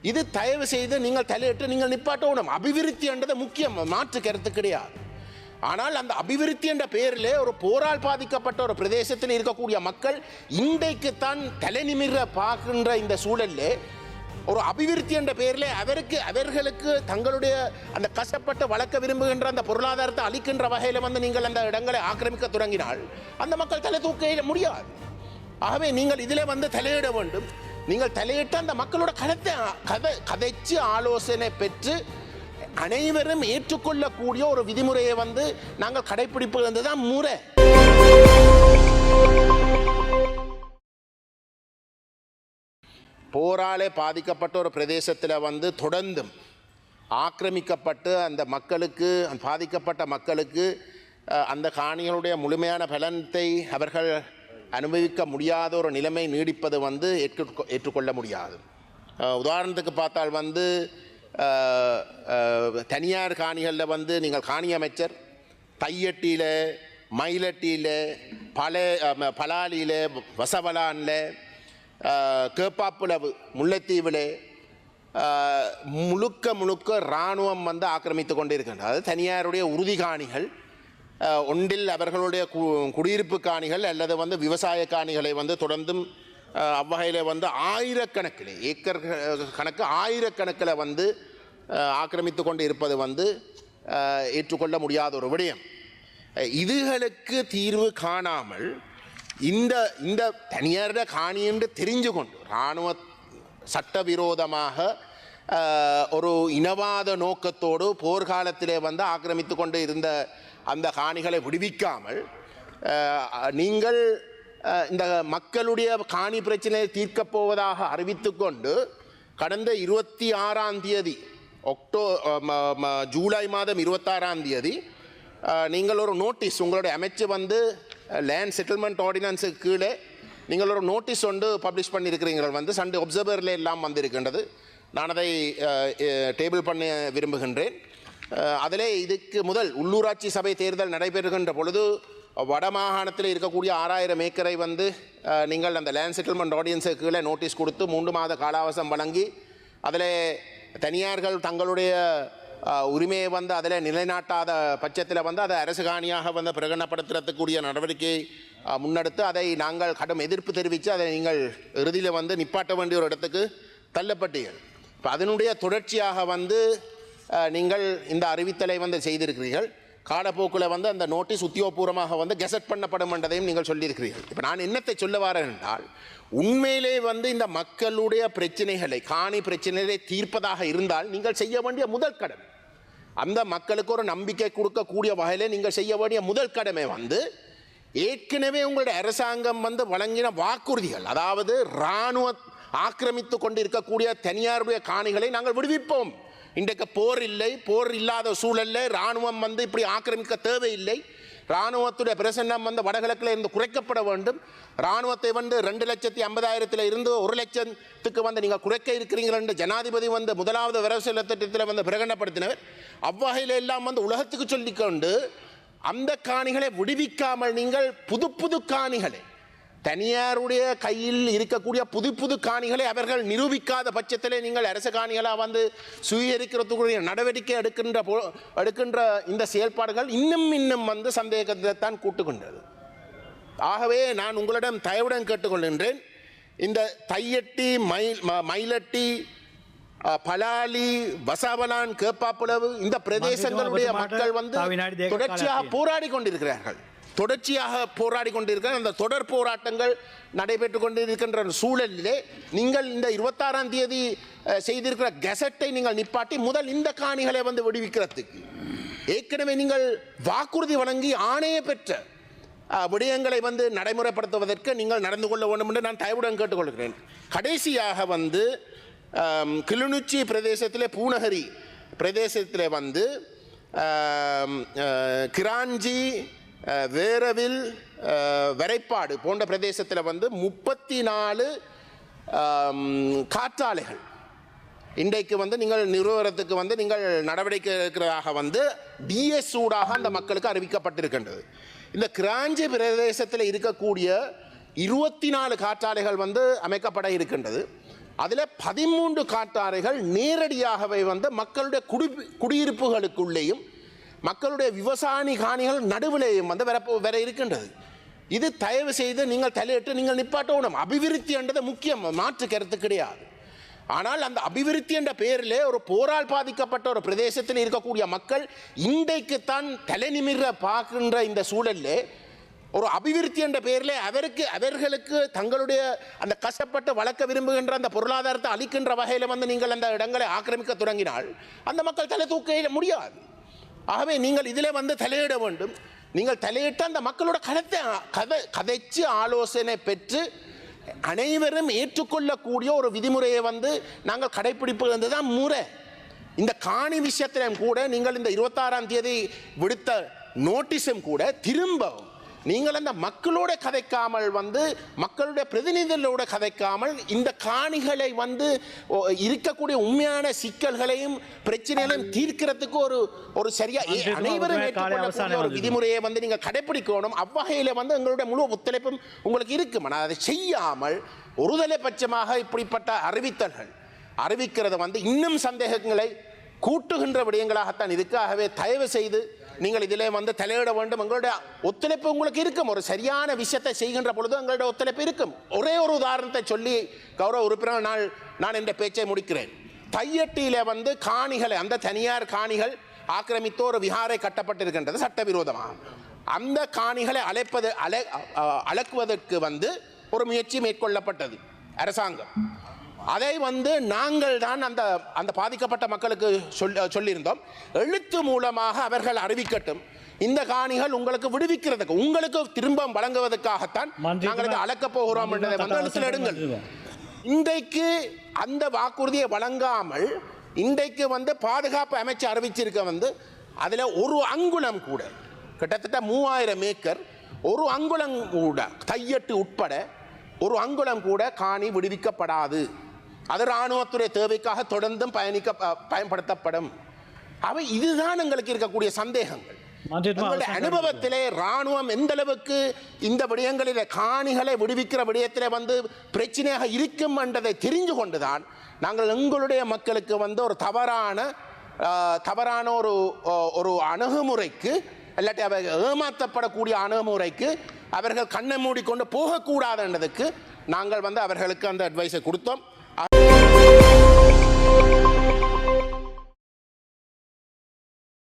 இது தயவு செய்து நீங்கள் தலையிட்டு நீங்கள் நிப்பாட்டணும். அபிவிருத்தி என்றது முக்கியம், மாற்று கருத்து கிடையாது. ஆனால் அந்த அபிவிருத்தி என்ற பெயரில் ஒரு போரால் பாதிக்கப்பட்ட ஒரு பிரதேசத்தில் இருக்கக்கூடிய மக்கள் இன்றைக்குத்தான் தலை நிமிர பார்க்கின்ற இந்த சூழலில் ஒரு அபிவிருத்தி என்ற பெயரில் அவர்களுக்கு தங்களுடைய அந்த கஷ்டப்பட்டு வளர்க்க விரும்புகின்ற அந்த பொருளாதாரத்தை அளிக்கின்ற வகையில் வந்து நீங்கள் அந்த இடங்களை ஆக்கிரமிக்க தொடங்கினால் அந்த மக்கள் தலை தூக்க முடியாது. ஆகவே நீங்கள் இதில் வந்து தலையிட வேண்டும். நீங்கள் தலையிட்டு அந்த மக்களோட கதைச்சு ஆலோசனை பெற்று அனைவரும் ஏற்றுக்கொள்ளக்கூடிய ஒரு விதிமுறையை வந்து நாங்கள் கடைபிடிப்பது தான் முறை. போராலே பாதிக்கப்பட்ட ஒரு பிரதேசத்தில் வந்து தொடர்ந்தும் ஆக்கிரமிக்கப்பட்டு அந்த மக்களுக்கு பாதிக்கப்பட்ட மக்களுக்கு அந்த காணிகளுடைய முழுமையான பலனத்தை அவர்கள் அனுபவிக்க முடியாத ஒரு நிலைமை நீடிப்பது வந்து ஏற்றுக்கொள்ள முடியாது. உதாரணத்துக்கு பார்த்தால் வந்து தனியார் காணிகளில் வந்து நீங்கள் காணி அமைச்சர் தையட்டியில், மயிலட்டியில், பலாலியில், வசவலானில், கேப்பாப்புலவு, முல்லைத்தீவில் முழுக்க இராணுவம் வந்து ஆக்கிரமித்து கொண்டு இருக்கின்றது. அது தனியாருடைய உறுதி காணிகள், ஒன்றில் அவர்களுடைய குடியிருப்பு காணிகள் அல்லது வந்து விவசாய காணிகளை வந்து தொடர்ந்தும் அவ்வகையில் வந்து ஆயிரக்கணக்கில் ஏக்கர் கணக்கு ஆயிரக்கணக்கில் வந்து ஆக்கிரமித்து கொண்டு இருப்பது வந்து ஏற்றுக்கொள்ள முடியாத ஒரு விடயம். இதுகளுக்கு தீர்வு காணாமல் இந்த தனியார காணி என்று தெரிஞ்சு கொண்டு இராணுவ சட்டவிரோதமாக ஒரு இனவாத நோக்கத்தோடு போர்க்காலத்திலே வந்து ஆக்கிரமித்து கொண்டு இருந்த அந்த காணிகளை விடுவிக்காமல் நீங்கள் இந்த மக்களுடைய காணி பிரச்சனையை தீர்க்கப் போவதாக அறிவித்து கொண்டு கடந்த 26ஆம் தேதி ஜூலை மாதம் 26ஆம் தேதி நீங்கள் ஒரு நோட்டீஸ் உங்களுடைய அமைச்சு வந்து லேண்ட் செட்டில்மெண்ட் ஆர்டினன்ஸுக்கு கீழே நீங்கள் ஒரு நோட்டீஸ் ஒன்று பப்ளிஷ் பண்ணியிருக்கிறீர்கள் வந்து சண்டே ஒப்சர்வரில் எல்லாம் வந்திருக்கின்றது. நான் அதை டேபிள் பண்ண விரும்புகின்றேன். அதில் இதுக்கு முதல் உள்ளூராட்சி சபை தேர்தல் நடைபெறுகின்ற பொழுது வடமாகாணத்தில் இருக்கக்கூடிய 6000 ஏக்கரை வந்து நீங்கள் அந்த லேண்ட் செட்டில்மெண்ட் ஆர்டினன்ஸுக்கு கீழே நோட்டீஸ் கொடுத்து 3 மாத காலாவசம் வழங்கி அதில் தனியார்கள் தங்களுடைய உரிமையை வந்து அதில் நிலைநாட்டாத பட்சத்தில் வந்து அதை அரசு காணியாக வந்து பிரகடனப்படுத்துறதுக்குரிய நடவடிக்கை முன்னெடுத்து அதை நாங்கள் கடும் எதிர்ப்பு தெரிவித்து அதை நீங்கள் இறுதியில் வந்து நிப்பாட்ட வேண்டிய ஒரு இடத்துக்கு தள்ளப்பட்டீர்கள். இப்போ அதனுடைய தொடர்ச்சியாக வந்து நீங்கள் இந்த அறிவித்தலை வந்து செய்திருக்கிறீர்கள். காலப்போக்கில் வந்து அந்த நோட்டீஸ் உத்தியோகபூர்வமாக வந்து கெசட் பண்ணப்படும் என்றதையும் நீங்கள் சொல்லியிருக்கிறீர்கள். இப்போ நான் என்னத்தை சொல்ல வரேன் என்றால், உண்மையிலே வந்து இந்த மக்களுடைய பிரச்சனைகளை காணி பிரச்சனைகளை தீர்ப்பதாக இருந்தால் நீங்கள் செய்ய வேண்டிய முதல் கடமை, அந்த மக்களுக்கு ஒரு நம்பிக்கை கொடுக்கக்கூடிய வகையில் நீங்கள் செய்ய வேண்டிய முதல் கடமை வந்து ஏற்கனவே உங்களுடைய அரசாங்கம் வந்து வழங்கின வாக்குறுதிகள், அதாவது இராணுவ ஆக்கிரமித்து கொண்டு இருக்கக்கூடிய தனியாருடைய காணிகளை நாங்கள் விடுவிப்போம். இன்றைக்கு போர் இல்லை, போர் இல்லாத சூழலில் இராணுவம் வந்து இப்படி ஆக்கிரமிக்க தேவையில்லை. இராணுவத்துடைய பிரசன்னம் வந்து வடகிழக்கில் இருந்து குறைக்கப்பட வேண்டும். இராணுவத்தை வந்து 2,50,000 இருந்து 1 லட்சத்துக்கு வந்து நீங்கள் குறைக்க இருக்கிறீர்கள் என்று ஜனாதிபதி வந்து முதலாவது வரவு திட்டத்தில் வந்து பிரகடனப்படுத்தினவர். அவ்வகையில் எல்லாம் வந்து உலகத்துக்கு சொல்லிக்கொண்டு அந்த காணிகளை விடுவிக்காமல் நீங்கள் புது காணிகளை தனியாருடைய கையில் இருக்கக்கூடிய புது காணிகளை அவர்கள் நிரூபிக்காத பட்சத்திலே நீங்கள் அரசு காணிகளாக வந்து சுயீகரிக்கிறதுக்குரிய நடவடிக்கை எடுக்கின்ற இந்த செயல்பாடுகள் இன்னும் வந்து சந்தேகத்தை தான் கூட்டுக்கொண்டது. ஆகவே நான் உங்களிடம் தயவுடன் கேட்டுக்கொள்கின்றேன், இந்த தையட்டி, மயிலட்டி, பலாலி, வசாவலான், கேப்பாப்புலவு இந்த பிரதேசங்களுடைய மக்கள் வந்து தொடர்ச்சியாக போராடி கொண்டிருக்கிற அந்த தொடர் போராட்டங்கள் நடைபெற்று கொண்டிருக்கின்ற சூழலிலே நீங்கள் இந்த 26ஆம் தேதி செய்திருக்கிற கெசட்டை நீங்கள் நிப்பாட்டி முதல் இந்த காணிகளை வந்து விடுவிக்கிறதுக்கு ஏற்கனவே நீங்கள் வாக்குறுதி வழங்கி ஆணைய பெற்ற விடயங்களை வந்து நடைமுறைப்படுத்துவதற்கு நீங்கள் நடந்து கொள்ள வேண்டும் என்று நான் தயவுடன் கேட்டுக்கொள்கிறேன். கடைசியாக வந்து கிளிநொச்சி பிரதேசத்திலே பூநகரி பிரதேசத்திலே வந்து கிராஞ்சி, வேரவில், வரைப்பாடு போன்ற பிரதேசத்தில் வந்து 34 காற்றாலைகள் இன்றைக்கு வந்து நீங்கள் நிறுவனத்துக்கு வந்து நீங்கள் நடவடிக்கை எடுக்கிறதாக வந்து டிஎஸ் ஊடாக அந்த மக்களுக்கு அறிவிக்கப்பட்டிருக்கின்றது. இந்த கிராஞ்சி பிரதேசத்தில் இருக்கக்கூடிய 24 காற்றாலைகள் வந்து அமைக்கப்பட இருக்கின்றது. அதில் 13 காட்டாறுகள் நேரடியாகவே வந்து மக்களுடைய குடியிருப்புகளுக்குள்ளேயும் மக்களுடைய விவசாய காணிகள் நடுவிலேயும் வந்து வர இருக்கின்றது. இது தயவு செய்து நீங்கள் தலையிட்டு நீங்கள் நிப்பாட்டணும். அபிவிருத்தி என்றது முக்கியம், மாற்று கருத்து கிடையாது. ஆனால் அந்த அபிவிருத்தி என்ற பெயரிலே ஒரு போரால் பாதிக்கப்பட்ட ஒரு பிரதேசத்தில் இருக்கக்கூடிய மக்கள் இன்றைக்குத்தான் தலை நிமிர பார்க்கின்ற இந்த சூழலில் ஒரு அபிவிருத்தி என்ற பெயரில் அவர்களுக்கு தங்களுடைய அந்த கஷ்டப்பட்டு வளர்க்க விரும்புகின்ற அந்த பொருளாதாரத்தை அளிக்கின்ற வகையில் வந்து நீங்கள் அந்த இடங்களை ஆக்கிரமிக்க தொடங்கினால் அந்த மக்கள் தலை தூக்க முடியாது. ஆகவே நீங்கள் இதில் வந்து தலையிட வேண்டும். நீங்கள் தலையிட்டு அந்த மக்களோட கதைச்சு ஆலோசனை பெற்று அனைவரும் ஏற்றுக்கொள்ளக்கூடிய ஒரு விதிமுறையை வந்து நாங்கள் கடைப்பிடிப்பது தான் முறை. இந்த காணி விஷயத்திலும் கூட நீங்கள் இந்த 26ஆம் தேதி விடுத்த நோட்டீஸும் கூட திரும்ப நீங்கள் அந்த மக்களோட கதைக்காமல் வந்து மக்களுடைய பிரதிநிதிகளோட கதைக்காமல் இந்த காணிகளை வந்து இருக்கக்கூடிய உண்மையான சிக்கல்களையும் பிரச்சனைகளையும் தீர்க்கிறதுக்கு ஒரு சரியா அனைவரும் ஏற்றுக்கொள்ளக்கூடிய ஒரு விதிமுறையை வந்து நீங்கள் கடைபிடிக்கணும். அவ்வகையில் வந்து எங்களுடைய முழு ஒத்துழைப்பும் உங்களுக்கு இருக்கும். ஆனால் அதை செய்யாமல் ஒருதலை பட்சமாக இப்படிப்பட்ட அறிவிக்கிறது வந்து இன்னும் சந்தேகங்களை கூட்டுகின்ற விடயங்களாகத்தான் இருக்கு. ஆகவே தயவு செய்து நீங்கள் இதிலே வந்து தலையிட வேண்டும். எங்களுடைய ஒத்துழைப்பு உங்களுக்கு இருக்கும். ஒரு சரியான விஷயத்தை செய்கின்ற பொழுது எங்களுடைய ஒத்துழைப்பு இருக்கும். ஒரே ஒரு உதாரணத்தை சொல்லி கௌரவ உறுப்பினர் நான் என்ற பேச்சை முடிக்கிறேன். தையட்டியில வந்து காணிகளை அந்த தனியார் காணிகள் ஆக்கிரமித்து ஒரு விஹாரை கட்டப்பட்டிருக்கின்றது சட்டவிரோதமாக. அந்த காணிகளை அளக்குவதற்கு வந்து ஒரு முயற்சி மேற்கொள்ளப்பட்டது அரசாங்கம். அதை வந்து நாங்கள் தான் அந்த பாதிக்கப்பட்ட மக்களுக்கு சொல்லியிருந்தோம். எழுத்து மூலமாக அவர்கள் அறிவிக்கட்டும். இந்த காணிகள் உங்களுக்கு விடுவிக்கிறதுக்கு உங்களுக்கு திரும்ப வழங்குவதற்காகத்தான் நாங்கள் அளக்கப் போகிறோம் என்றதை வந்து எழுத்தில் எடுங்கள். இன்றைக்கு அந்த வாக்குறுதியை வழங்காமல் இன்றைக்கு வந்து பாதுகாப்பு அமைச்சு அறிவிச்சிருக்க வந்து அதில் ஒரு அங்குலம் கூட கிட்டத்தட்ட 3000 ஏக்கர் ஒரு அங்குலம் கூட தையட்டு உட்பட ஒரு அங்குலம் கூட காணி விடுவிக்கப்படாது. அது இராணுவத்துறை தேவைக்காக தொடர்ந்தும் பயன்படுத்தப்படும். அவை இதுதான் எங்களுக்கு இருக்கக்கூடிய சந்தேகங்கள். அனுபவத்திலே இராணுவம் எந்த அளவுக்கு இந்த விடயங்களில் காணிகளை விடுவிக்கிற விடயத்திலே வந்து பிரச்சனையாக இருக்கும் என்றதை தெரிந்து கொண்டுதான் நாங்கள் எங்களுடைய மக்களுக்கு வந்து ஒரு தவறான ஒரு அணுகுமுறைக்கு இல்லாட்டி அவர்கள் ஏமாற்றப்படக்கூடிய அணுகுமுறைக்கு அவர்கள் கண்ணை மூடிக்கொண்டு போகக்கூடாது என்றதுக்கு நாங்கள் வந்து அவர்களுக்கு அந்த அட்வைஸை கொடுத்தோம்.